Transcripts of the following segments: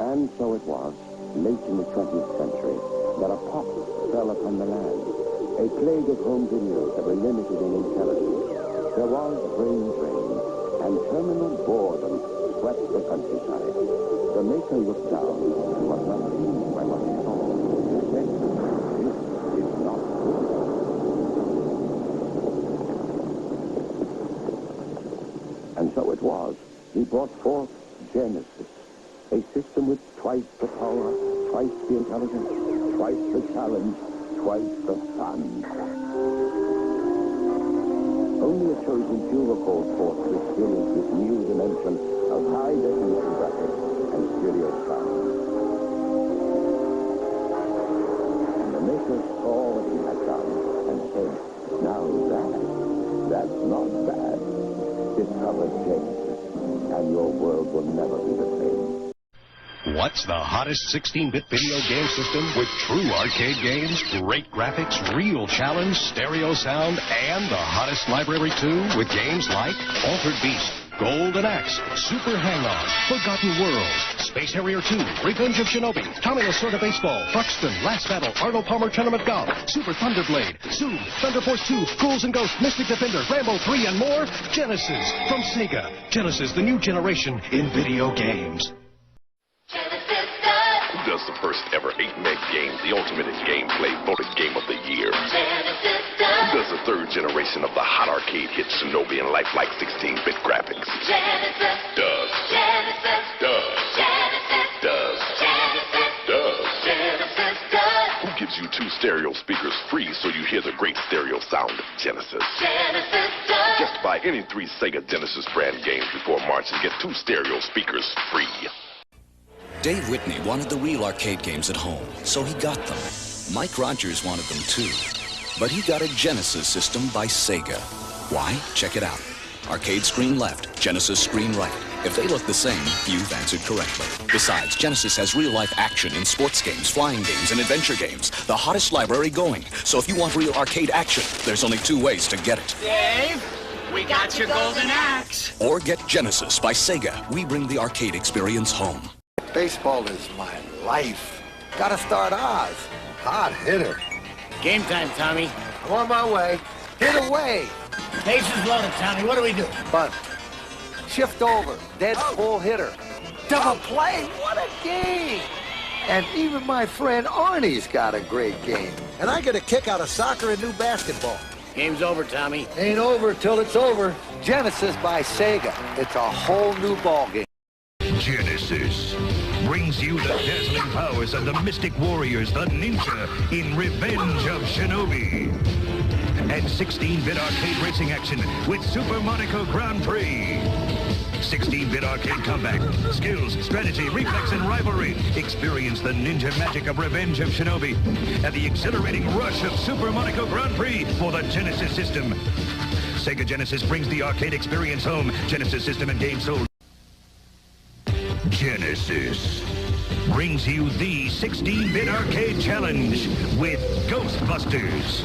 And so it was, late in the 20th century, that a pox fell upon the land. A plague of home videos that were limited in intelligence. There was brain drain, and terminal boredom swept the countryside. The maker looked down and was not pleased by what he saw. He said, "This is not good." And so it was. He brought forth Genesis, a system with twice the power, twice the intelligence, twice the challenge, twice the fun. Only a chosen few were called forth to experience this new dimension of high-definition graphics and stereo sound. And the maker saw what he had done and said, "Now that's not bad. Discover Genesis, and your world will never be the same." What's the hottest 16-bit video game system with true arcade games, great graphics, real challenge, stereo sound, and the hottest library too, with games like Altered Beast, Golden Axe, Super Hang-On, Forgotten Worlds, Space Harrier 2, Revenge of Shinobi, Tommy Lasorda Baseball, Truxton, Last Battle, Arnold Palmer Tournament Golf, Super Thunderblade, Zoom, Thunder Force 2, Ghouls and Ghosts, Mystic Defender, Rambo 3, and more. Genesis from Sega. Genesis, the new generation in video games. Who does the first ever 8-meg game, the ultimate in gameplay, voted Game of the Year? Genesis does. Who does the third generation of the hot arcade hit Shinobi and lifelike 16-bit graphics? Genesis Does. Genesis Does. Genesis Does. Genesis Does. Genesis does. Who gives you 2 stereo speakers free so you hear the great stereo sound of Genesis? Genesis does. Just buy any 3 Sega Genesis brand games before March and get 2 stereo speakers free. Dave Whitney wanted the real arcade games at home, so he got them. Mike Rogers wanted them too, but he got a Genesis system by Sega. Why? Check it out. Arcade screen left, Genesis screen right. If they look the same, you've answered correctly. Besides, Genesis has real-life action in sports games, flying games, and adventure games. The hottest library going. So if you want real arcade action, there's only 2 ways to get it. Dave, we got your Golden Axe. Or get Genesis by Sega. We bring the arcade experience home. Baseball is my life. Gotta start Oz. Hot hitter. Game time, Tommy. I'm on my way. Hit away. Bases loaded, Tommy. What do we do? Bunt. Shift over. Dead full hitter. Double play. What a game. And even my friend Arnie's got a great game. And I get a kick out of soccer and new basketball. Game's over, Tommy. Ain't over till it's over. Genesis by Sega. It's a whole new ballgame. Genesis brings you the dazzling powers of the mystic warriors, the ninja, in Revenge of Shinobi. And 16-bit arcade racing action with Super Monaco Grand Prix. 16-bit arcade combat, skills, strategy, reflex, and rivalry. Experience the ninja magic of Revenge of Shinobi and the exhilarating rush of Super Monaco Grand Prix for the Genesis system. Sega Genesis brings the arcade experience home. Genesis system and game sold. Genesis brings you the 16-bit arcade challenge with Ghostbusters.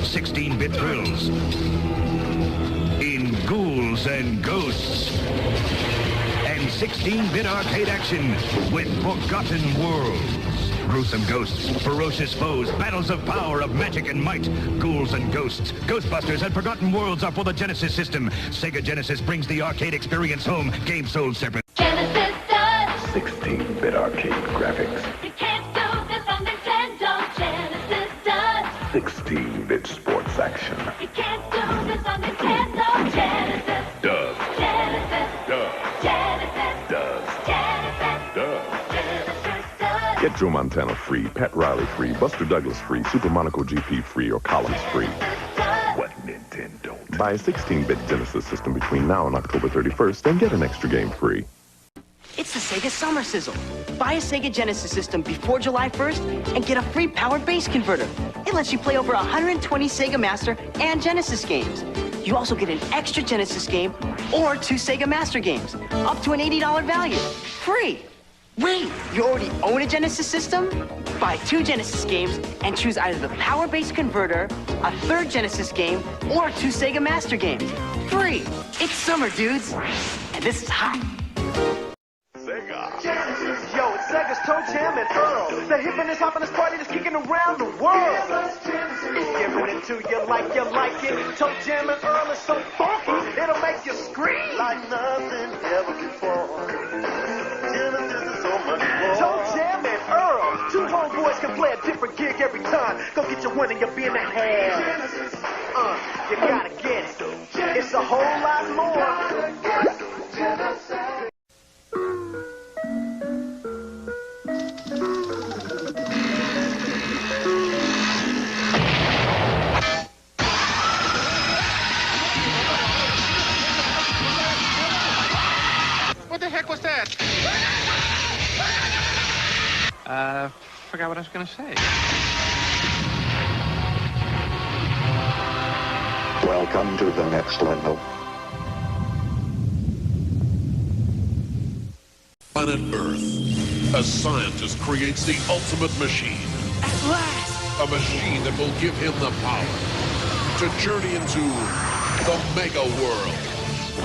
16-bit thrills in Ghouls and Ghosts. And 16-bit arcade action with Forgotten Worlds. Gruesome ghosts, ferocious foes, battles of power, of magic and might. Ghouls and Ghosts, Ghostbusters, and Forgotten Worlds are for the Genesis system. Sega Genesis brings the arcade experience home. Game sold separate. Genesis does. 16-bit arcade graphics. You can't do this on Nintendo. Genesis does. 16-bit sports action. You can't do this on Nintendo. Genesis Does. Genesis Does. Genesis Does. Genesis Does. Genesis does. Get Joe Montana free, Pat Riley free, Buster Douglas free, Super Monaco GP free, or Collins free. What Nintendo don't? Buy a 16-bit Genesis system between now and October 31st and get an extra game free. It's the Sega Summer Sizzle. Buy a Sega Genesis system before July 1st and get a free powered base converter. It lets you play over 120 Sega Master and Genesis games. You also get an extra Genesis game or 2 Sega Master games, up to an $80 value, free. Wait, you already own a Genesis system? Buy 2 Genesis games and choose either the power base converter, a 3rd Genesis game, or 2 Sega Master games, free. It's summer, dudes, and this is hot. Sega. Yo, it's Sega's Toe Jam and Earl. The hippiness, hoppiness party that's kicking around the world. Giving it to you like it. Toe Jam and Earl is so funky, it'll make you scream like nothing ever before. Genesis is so much more. Toe Jam and Earl. Two homeboys can play a different gig every time. Go get your win and you'll be in the hand. You gotta get it. It's a whole lot more. What the heck was that? Forgot what I was gonna say. Welcome to the next level. Planet Earth, a scientist creates the ultimate machine. At last! A machine that will give him the power to journey into the mega world.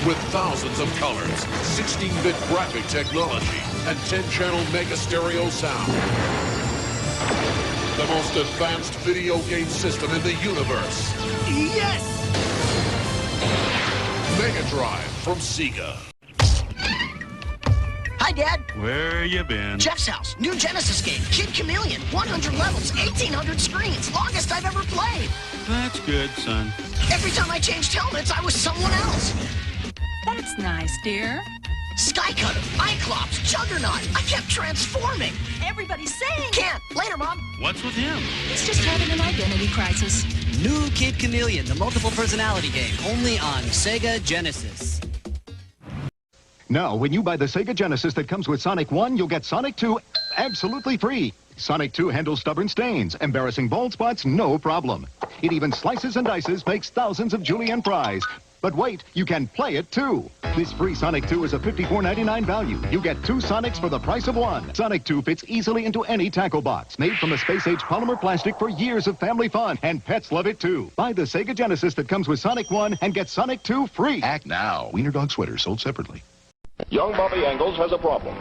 With thousands of colors, 16-bit graphic technology, and 10-channel mega stereo sound. The most advanced video game system in the universe. Yes! Mega Drive from Sega. Hi, Dad. Where you been? Jeff's house. New Genesis game. Kid Chameleon. 100 levels. 1,800 screens. Longest I've ever played. That's good, son. Every time I changed helmets, I was someone else. That's nice, dear. Skycutter, Cyclops, Juggernaut. I kept transforming. Everybody's saying. Can't. Later, Mom. What's with him? He's just having an identity crisis. New Kid Chameleon, the multiple personality game, only on Sega Genesis. Now, when you buy the Sega Genesis that comes with Sonic 1, you'll get Sonic 2 absolutely free. Sonic 2 handles stubborn stains, embarrassing bald spots, no problem. It even slices and dices, makes thousands of julienne fries. But wait, you can play it too. This free Sonic 2 is a $54.99 value. You get 2 Sonics for the price of 1. Sonic 2 fits easily into any tackle box. Made from a space-age polymer plastic for years of family fun. And pets love it too. Buy the Sega Genesis that comes with Sonic 1 and get Sonic 2 free. Act now. Wiener Dog sweater sold separately. Young Bobby Engels has a problem.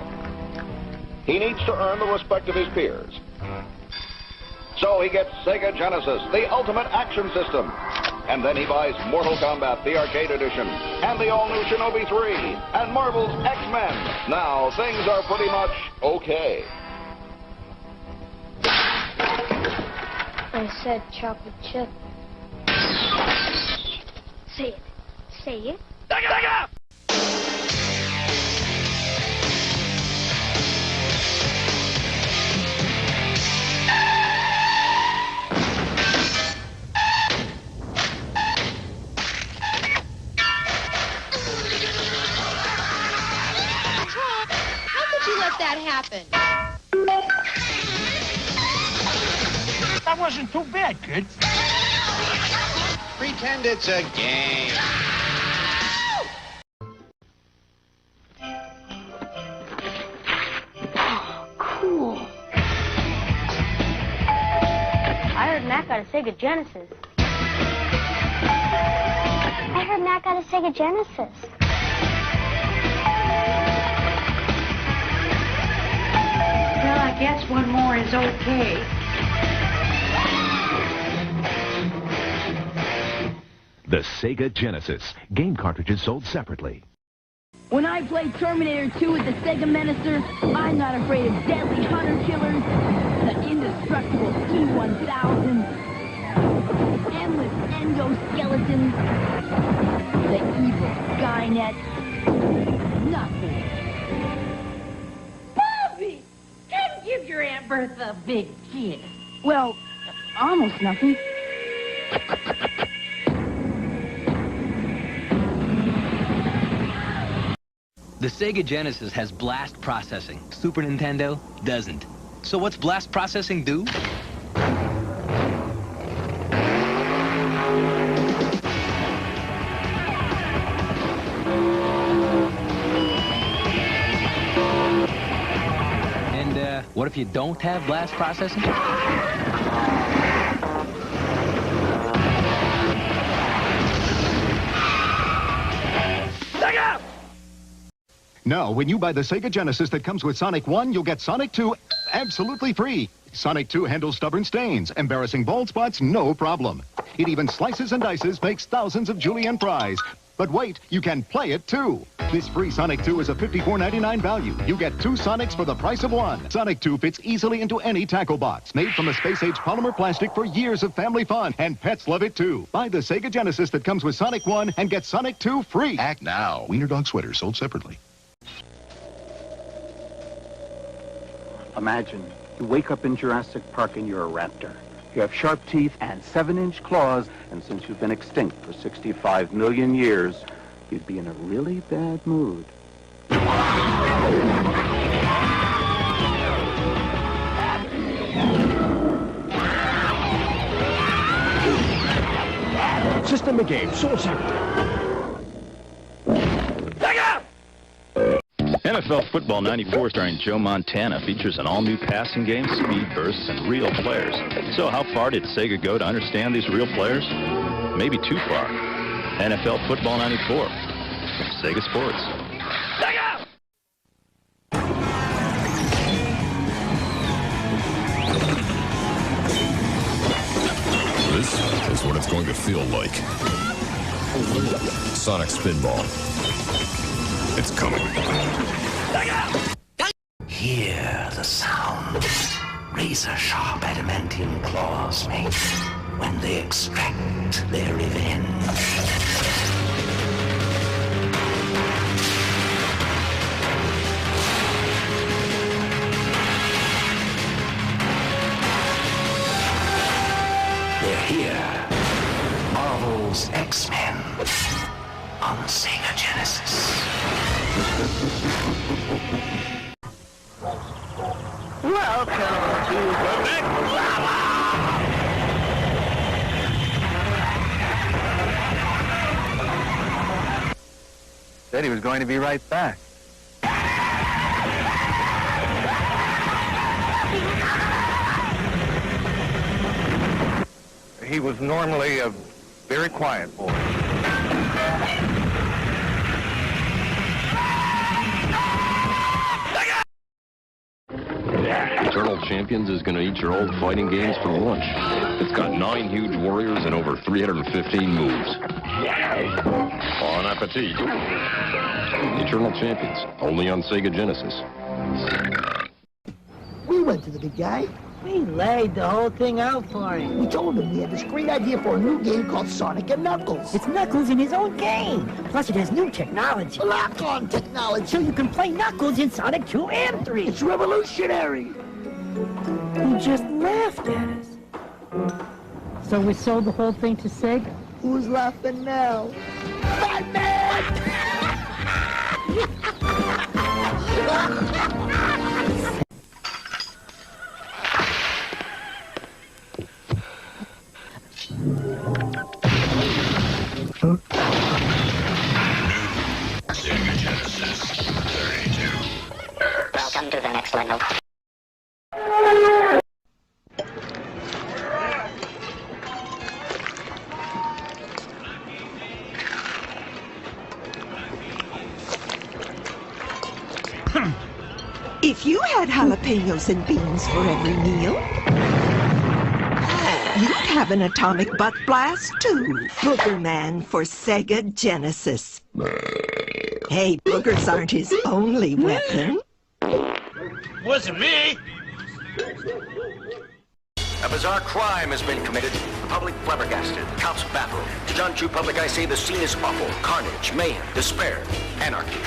He needs to earn the respect of his peers. So he gets Sega Genesis, the ultimate action system. And then he buys Mortal Kombat, the arcade edition, and the all-new Shinobi 3, and Marvel's X-Men. Now, things are pretty much okay. I said chocolate chip. Say it. Say it. Sega! That happen? That wasn't too bad, kid. Pretend it's a game. Oh, cool. I heard Matt got a Sega Genesis. I heard Matt got a Sega Genesis. Well, I guess one more is okay. The Sega Genesis. Game cartridges sold separately. When I play Terminator 2 with the Sega Menacer, I'm not afraid of deadly hunter killers, the indestructible T-1000, endless endoskeletons, the evil Skynet. Nothing. Bobby! Come give your Aunt Bertha a big kiss. Well, almost nothing. The Sega Genesis has blast processing. Super Nintendo doesn't. So what's blast processing do? And what if you don't have blast processing? Now, when you buy the Sega Genesis that comes with Sonic 1, you'll get Sonic 2 absolutely free. Sonic 2 handles stubborn stains, embarrassing bald spots, no problem. It even slices and dices, makes thousands of julienne fries. But wait, you can play it too. This free Sonic 2 is a $54.99 value. You get 2 Sonics for the price of 1. Sonic 2 fits easily into any tackle box. Made from a space-age polymer plastic for years of family fun. And pets love it too. Buy the Sega Genesis that comes with Sonic 1 and get Sonic 2 free. Act now. Wiener Dog sweater sold separately. Imagine you wake up in Jurassic Park and you're a raptor. You have sharp teeth and 7-inch claws, and since you've been extinct for 65 million years, you'd be in a really bad mood. System of game, sold separately. NFL Football 94 starring Joe Montana features an all-new passing game, speed bursts, and real players. So how far did Sega go to understand these real players? Maybe too far. NFL Football 94 from Sega Sports. Sega! This is what it's going to feel like. Sonic Spinball. It's coming. Hear the sound razor-sharp adamantium claws make when they extract their revenge. They're here. Marvel's X-Men on Sega Genesis. Welcome to the next level! Said he was going to be right back. He was normally a very quiet boy. Eternal Champions is going to eat your old fighting games for lunch. It's got 9 huge warriors and over 315 moves. Bon appetit. Eternal Champions, only on Sega Genesis. We went to the big guy. We laid the whole thing out for him. We told him we had this great idea for a new game called Sonic and Knuckles. It's Knuckles in his own game. Plus it has new technology. Lock-on technology. So you can play Knuckles in Sonic 2 and 3. It's revolutionary. He just laughed at us. So we sold the whole thing to Sega? Who's laughing now? Batman! Sega Genesis 32. Welcome to the next level. If you had jalapenos and beans for every meal, you'd have an atomic butt blast too. Booger Man for Sega Genesis. Hey, boogers aren't his only weapon. Wasn't me! A bizarre crime has been committed. The public flabbergasted. Cops baffled. To John True Public, I say the scene is awful. Carnage, mayhem, despair, anarchy.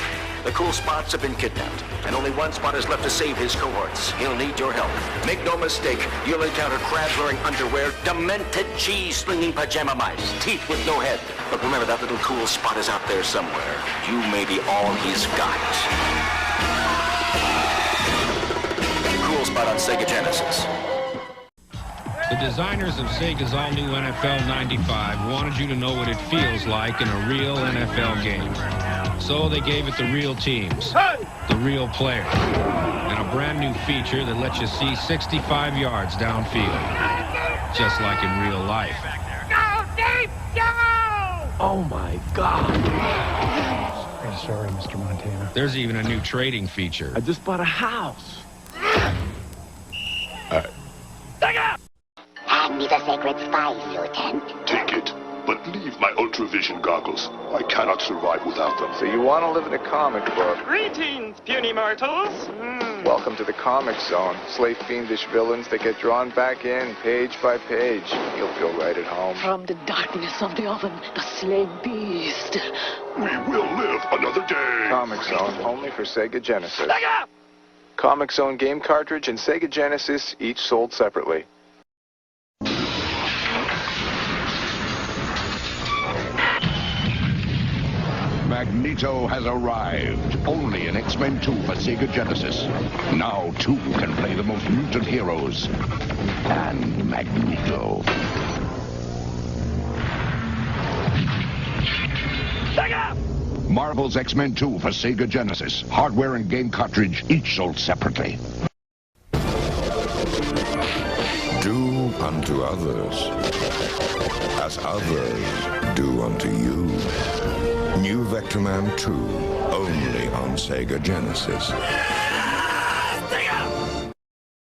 The cool spots have been kidnapped, and only one spot is left to save his cohorts. He'll need your help. Make no mistake, you'll encounter crabs wearing underwear, demented cheese-slinging pajama mice, teeth with no head. But remember, that little cool spot is out there somewhere. You may be all he's got. Cool spot on Sega Genesis. The designers of Sega's all-new NFL 95 wanted you to know what it feels like in a real NFL game. So they gave it the real teams, the real players, and a brand new feature that lets you see 65 yards downfield, just like in real life. Go, Dave, go! Oh my God! sorry, Mr. Montana. There's even a new trading feature. I just bought a house. Hand me the sacred spice, Lieutenant. Take it, but leave my ultravision goggles. I cannot survive without them. So you want to live in a comic book? Greetings, puny mortals. Welcome to the Comic Zone. Slay fiendish villains that get drawn back in page by page. You'll feel right at home. From the darkness of the oven, the slain beast. We will live another day. Comic Zone, only for Sega Genesis. Comic Zone game cartridge and Sega Genesis, each sold separately. Magneto has arrived. Only in X-Men 2 for Sega Genesis. Now 2 can play the most mutant heroes. And Magneto. Marvel's X-Men 2 for Sega Genesis. Hardware and game cartridge, each sold separately. Do unto others as others do unto you. New Vectorman 2, only on Sega Genesis.